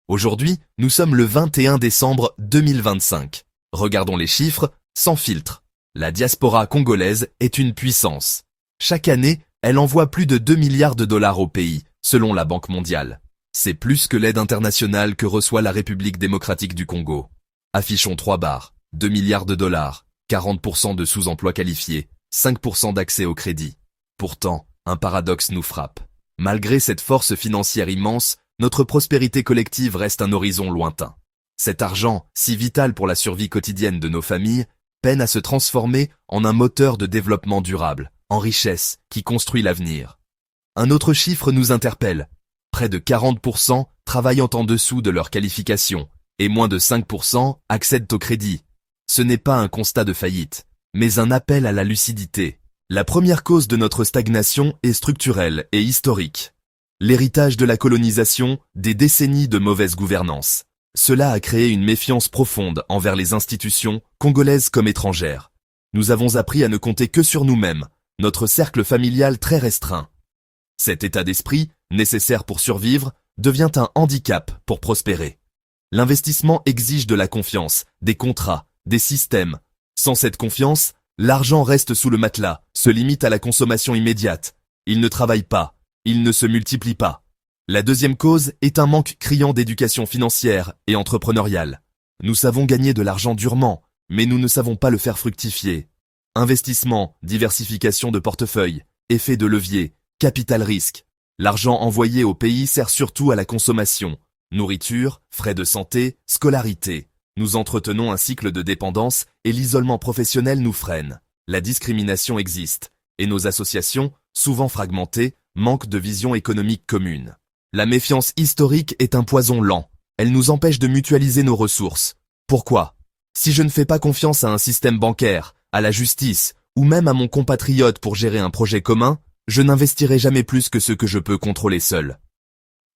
Aujourd'hui, nous sommes le 21 décembre 2025. Regardons les chiffres, sans filtre. La diaspora congolaise est une puissance. Chaque année, elle envoie plus de 2 milliards de dollars au pays, selon la Banque mondiale. C'est plus que l'aide internationale que reçoit la République démocratique du Congo. Affichons 3 barres, 2 milliards de dollars, 40% de sous-emploi qualifié, 5% d'accès au crédit. Pourtant, un paradoxe nous frappe. Malgré cette force financière immense, notre prospérité collective reste un horizon lointain. Cet argent, si vital pour la survie quotidienne de nos familles, peine à se transformer en un moteur de développement durable, en richesse, qui construit l'avenir. Un autre chiffre nous interpelle. Près de 40% travaillant en dessous de leur qualification, et moins de 5% accèdent au crédit. Ce n'est pas un constat de faillite, mais un appel à la lucidité. La première cause de notre stagnation est structurelle et historique. L'héritage de la colonisation, des décennies de mauvaise gouvernance. Cela a créé une méfiance profonde envers les institutions, congolaises comme étrangères. Nous avons appris à ne compter que sur nous-mêmes, notre cercle familial très restreint. Cet état d'esprit, nécessaire pour survivre, devient un handicap pour prospérer. L'investissement exige de la confiance, des contrats, des systèmes. Sans cette confiance, l'argent reste sous le matelas, se limite à la consommation immédiate. Il ne travaille pas, il ne se multiplie pas. La deuxième cause est un manque criant d'éducation financière et entrepreneuriale. Nous savons gagner de l'argent durement, mais nous ne savons pas le faire fructifier. Investissement, diversification de portefeuille, effet de levier, capital risque. L'argent envoyé au pays sert surtout à la consommation. Nourriture, frais de santé, scolarité. Nous entretenons un cycle de dépendance et l'isolement professionnel nous freine. La discrimination existe, et nos associations, souvent fragmentées, manquent de vision économique commune. La méfiance historique est un poison lent. Elle nous empêche de mutualiser nos ressources. Pourquoi? Si je ne fais pas confiance à un système bancaire, à la justice, ou même à mon compatriote pour gérer un projet commun, je n'investirai jamais plus que ce que je peux contrôler seul.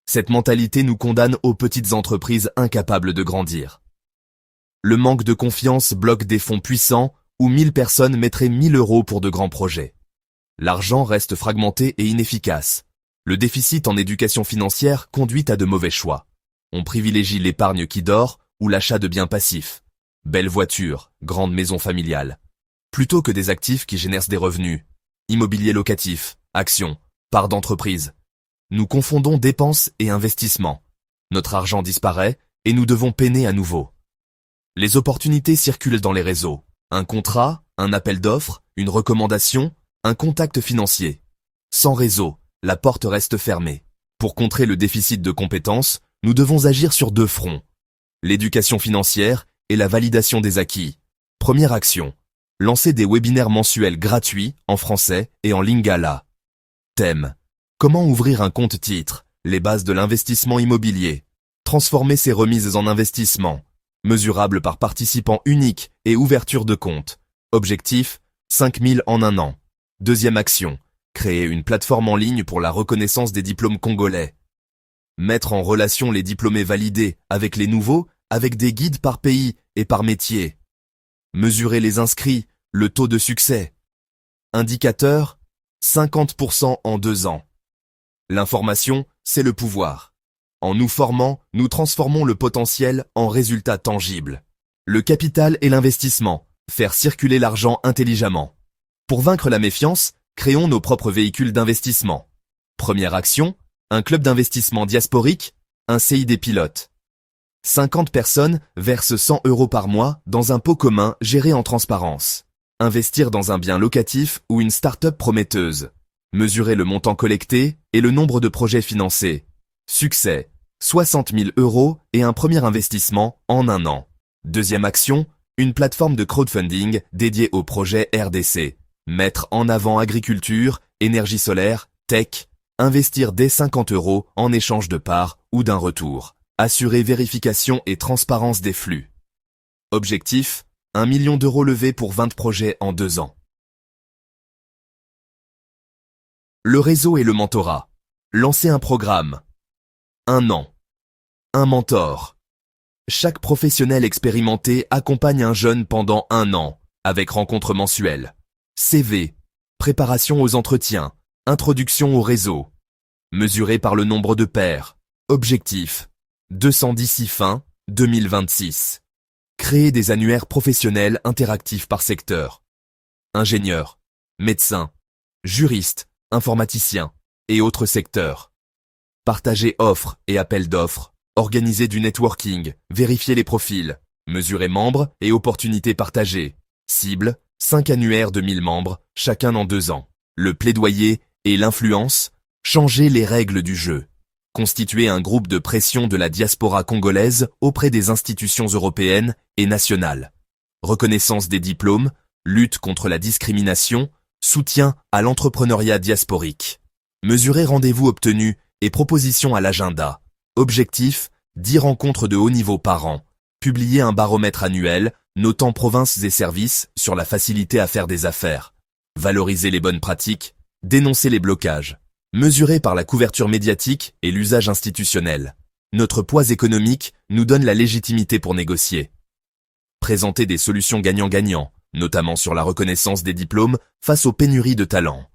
Cette mentalité nous condamne aux petites entreprises incapables de grandir. Le manque de confiance bloque des fonds puissants où 1000 personnes mettraient 1000 € pour de grands projets. L'argent reste fragmenté et inefficace. Le déficit en éducation financière conduit à de mauvais choix. On privilégie l'épargne qui dort ou l'achat de biens passifs. Belles voitures, grandes maisons familiales. Plutôt que des actifs qui génèrent des revenus. Immobilier locatif, actions, parts d'entreprise. Nous confondons dépenses et investissements. Notre argent disparaît et nous devons peiner à nouveau. Les opportunités circulent dans les réseaux. Un contrat, un appel d'offres, une recommandation, un contact financier. Sans réseau, la porte reste fermée. Pour contrer le déficit de compétences, nous devons agir sur 2 fronts. L'éducation financière et la validation des acquis. Première action. Lancer des webinaires mensuels gratuits en français et en lingala. Thème. Comment ouvrir un compte titre, les bases de l'investissement immobilier. Transformer ses remises en investissement. Mesurable par participant unique et ouverture de compte. Objectif, 5000 en un an. Deuxième action. Créer une plateforme en ligne pour la reconnaissance des diplômes congolais. Mettre en relation les diplômés validés avec les nouveaux, avec des guides par pays et par métier. Mesurer les inscrits, le taux de succès. Indicateur, 50% en 2 ans. L'information, c'est le pouvoir. En nous formant, nous transformons le potentiel en résultats tangibles. Le capital et l'investissement, faire circuler l'argent intelligemment. Pour vaincre la méfiance, créons nos propres véhicules d'investissement. Première action, un club d'investissement diasporique, un CID pilote. 50 personnes versent 100 € par mois dans un pot commun géré en transparence. Investir dans un bien locatif ou une start-up prometteuse. Mesurer le montant collecté et le nombre de projets financés. Succès, 60 000 € et un premier investissement en un an. Deuxième action, une plateforme de crowdfunding dédiée au projet RDC. Mettre en avant agriculture, énergie solaire, tech, investir dès 50 € en échange de parts ou d'un retour. Assurer vérification et transparence des flux. Objectif, 1 million € levés pour 20 projets en 2 ans. Le réseau et le mentorat. Lancer un programme. 1 an. Un mentor. Chaque professionnel expérimenté accompagne un jeune pendant 1 an, avec rencontres mensuelles. CV. Préparation aux entretiens. Introduction au réseau. Mesuré par le nombre de pairs. Objectif. 200 d'ici fin 2026. Créer des annuaires professionnels interactifs par secteur. Ingénieurs, médecins, juristes, informaticiens et autres secteurs. Partager offres et appels d'offres. Organiser du networking, vérifier les profils, mesurer membres et opportunités partagées. Cible, 5 annuaires de 1000 membres, chacun en 2 ans. Le plaidoyer et l'influence, changer les règles du jeu. Constituer un groupe de pression de la diaspora congolaise auprès des institutions européennes et nationales. Reconnaissance des diplômes, lutte contre la discrimination, soutien à l'entrepreneuriat diasporique. Mesurer rendez-vous obtenus et propositions à l'agenda. Objectif, 10 rencontres de haut niveau par an. Publier un baromètre annuel, notant provinces et services sur la facilité à faire des affaires. Valoriser les bonnes pratiques, dénoncer les blocages. Mesurer par la couverture médiatique et l'usage institutionnel. Notre poids économique nous donne la légitimité pour négocier. Présenter des solutions gagnant-gagnant, notamment sur la reconnaissance des diplômes face aux pénuries de talents.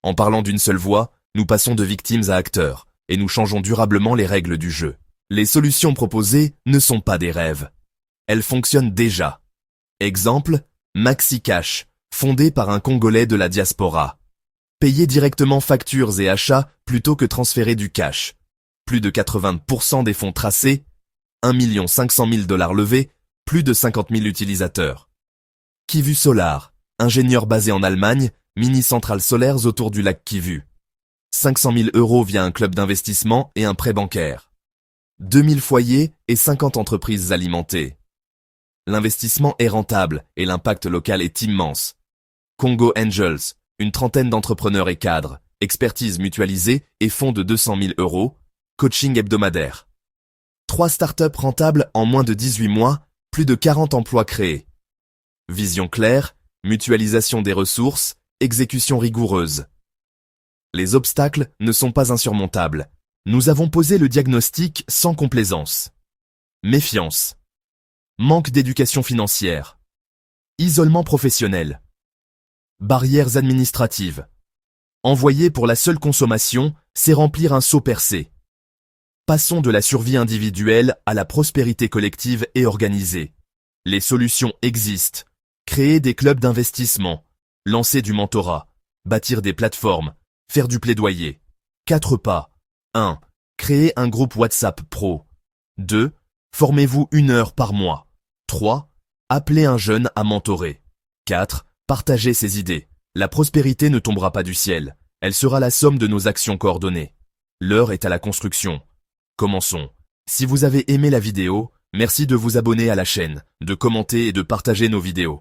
En parlant d'une seule voix, nous passons de victimes à acteurs, et nous changeons durablement les règles du jeu. Les solutions proposées ne sont pas des rêves. Elles fonctionnent déjà. Exemple, MaxiCash, fondé par un Congolais de la diaspora. Payer directement factures et achats plutôt que transférer du cash. Plus de 80% des fonds tracés, 1 500 000 $ levés, plus de 50 000 utilisateurs. Kivu Solar, ingénieur basé en Allemagne, mini-centrales solaires autour du lac Kivu. 500 000 € via un club d'investissement et un prêt bancaire. 2000 foyers et 50 entreprises alimentées. L'investissement est rentable et l'impact local est immense. Congo Angels, une trentaine d'entrepreneurs et cadres, expertise mutualisée et fonds de 200 000 €, coaching hebdomadaire. 3 startups rentables en moins de 18 mois, plus de 40 emplois créés. Vision claire, mutualisation des ressources, exécution rigoureuse. Les obstacles ne sont pas insurmontables. Nous avons posé le diagnostic sans complaisance. Méfiance. Manque d'éducation financière. Isolement professionnel. Barrières administratives. Envoyer pour la seule consommation, c'est remplir un seau percé. Passons de la survie individuelle à la prospérité collective et organisée. Les solutions existent. Créer des clubs d'investissement. Lancer du mentorat. Bâtir des plateformes. Faire du plaidoyer. 4 pas. 1. Créer un groupe WhatsApp pro. 2. Formez-vous 1 heure par mois. 3. Appelez un jeune à mentorer. 4. Partagez ses idées. La prospérité ne tombera pas du ciel. Elle sera la somme de nos actions coordonnées. L'heure est à la construction. Commençons. Si vous avez aimé la vidéo, merci de vous abonner à la chaîne, de commenter et de partager nos vidéos.